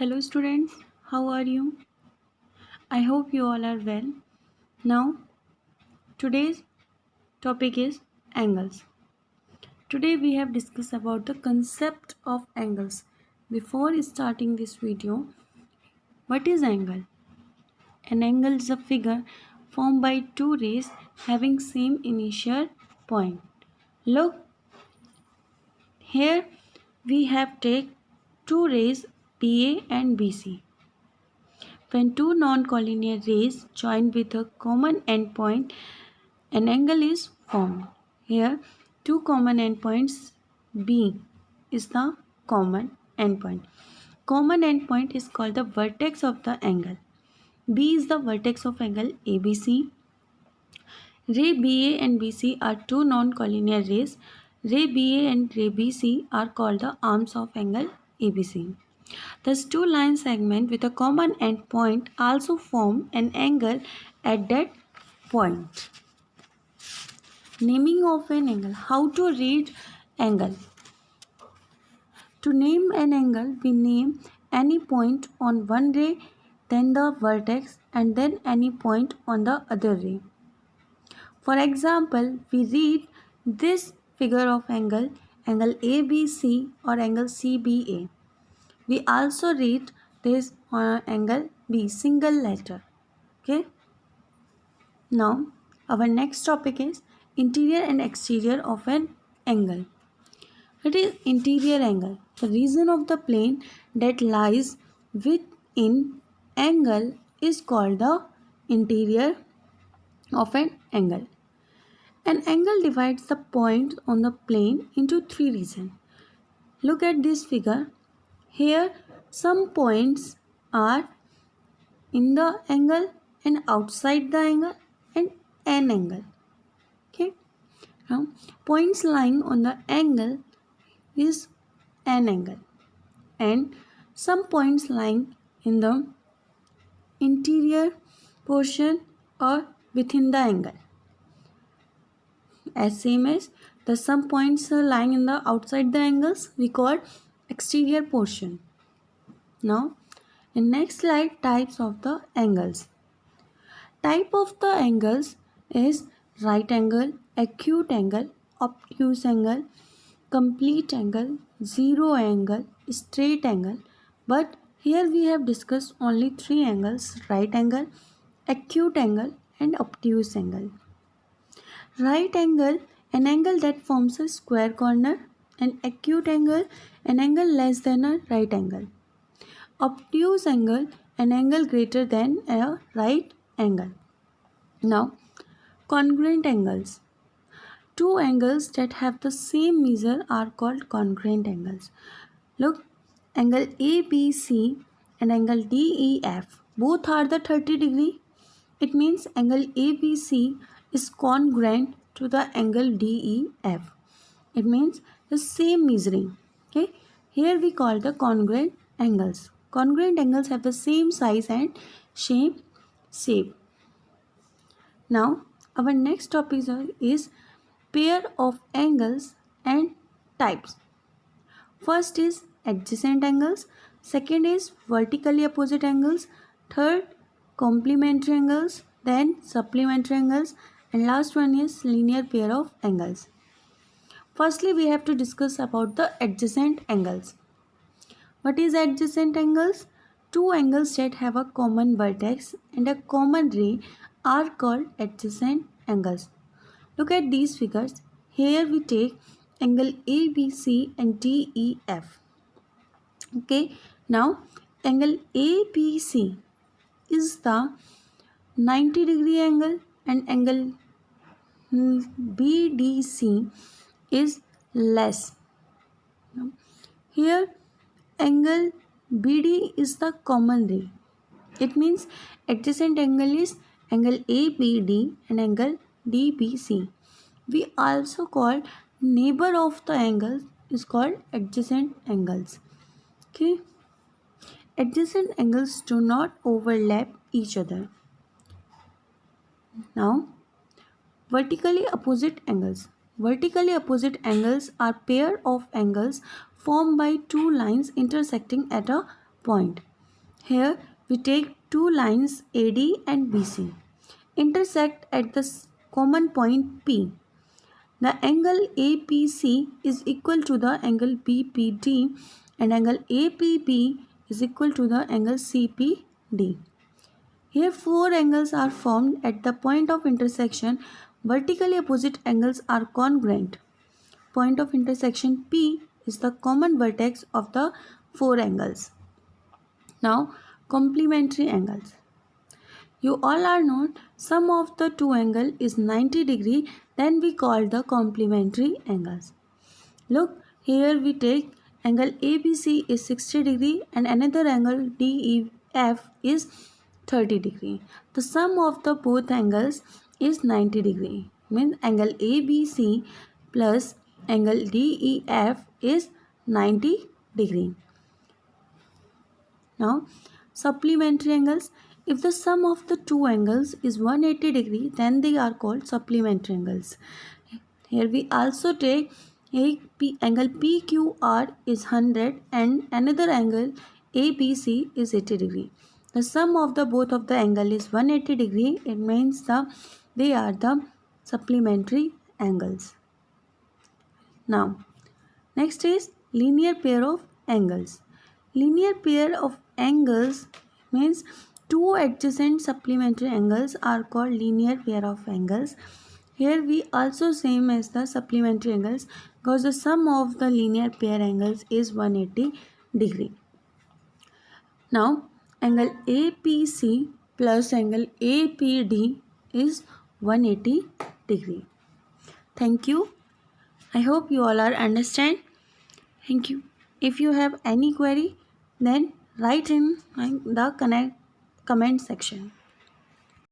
Hello students, how are you? I hope you all are well. Now, today's topic is angles. Today we have discussed about the concept of angles. Before starting this video, what is angle? An angle is a figure formed by two rays having same initial point. Look, here we have take two rays BA and BC. When two non-collinear rays join with a common endpoint, an angle is formed. Here, two common endpoints B is the common endpoint. Common endpoint is called the vertex of the angle. B is the vertex of angle ABC. Ray BA and BC are two non-collinear rays. Ray BA and ray BC are called the arms of angle ABC. Thus, two line segments with a common endpoint also form an angle at that point. Naming of an angle. How to read angle? To name an angle, we name any point on one ray, then the vertex, and then any point on the other ray. For example, we read this figure of angle ABC or angle CBA. We also read this angle B, single letter. Okay. Now, our next topic is interior and exterior of an angle. It is interior angle, the region of the plane that lies within angle is called the interior of an angle. An angle divides the points on the plane into three regions. Look at this figure. Here, some points are in the angle and outside the angle and an angle. Okay. Now, points lying on the angle is an angle and some points lying in the interior portion or within the angle. As same as the some points are lying in the outside the angles we call exterior portion. Now, in next slide, types of the angles. Type of the angles is right angle, acute angle, obtuse angle, complete angle, zero angle, straight angle. But here we have discussed only three angles: right angle, acute angle and obtuse angle. Right angle, an angle that forms a square corner, and acute angle, an angle less than a right angle. Obtuse angle, an angle greater than a right angle. Now, congruent angles. Two angles that have the same measure are called congruent angles. Look, angle ABC and angle DEF both are the 30 degree. It means angle ABC is congruent to the angle DEF. It means the same measuring. Okay, here we call the congruent angles. Congruent angles have the same size and shape. Now, our next topic is pair of angles and types. First is adjacent angles, second is vertically opposite angles, third complementary angles, then supplementary angles, and last one is linear pair of angles. Firstly, we have to discuss about the adjacent angles. What is adjacent angles? Two angles that have a common vertex and a common ray are called adjacent angles. Look at these figures. Here we take angle ABC and DEF. Okay, now angle ABC is the 90 degree angle and angle BDC is less. Here angle BD is the common ray. It means adjacent angle is angle ABD and angle DBC. We also call neighbor of the angles is called adjacent angles. Okay. Adjacent angles do not overlap each other. Now, vertically opposite angles. Vertically opposite angles are pair of angles formed by two lines intersecting at a point. Here we take two lines AD and BC intersect at the common point P. The angle APC is equal to the angle BPD and angle APB is equal to the angle CPD. Here four angles are formed at the point of intersection. Vertically opposite angles are congruent. Point of intersection P is the common vertex of the four angles. Now complementary angles. You all are known sum of the two angle is 90 degree, then we call the complementary angles. Look, here we take angle ABC is 60 degree and another angle DEF is 30 degree. The sum of the both angles is 90 degree. Means angle ABC plus angle DEF is 90 degree. Now, supplementary angles. If the sum of the two angles is 180 degree, then they are called supplementary angles. Here we also take angle PQR is 100 and another angle ABC is 80 degree. The sum of the both of the angle is 180 degree. It means they are the supplementary angles. Now, next is linear pair of angles. Linear pair of angles means two adjacent supplementary angles are called linear pair of angles. Here we also same as the supplementary angles because the sum of the linear pair angles is 180 degree. Now angle APC plus angle APD is 180 degree. Thank you. I hope you all are understand. Thank you. If you have any query, then write in the comment section.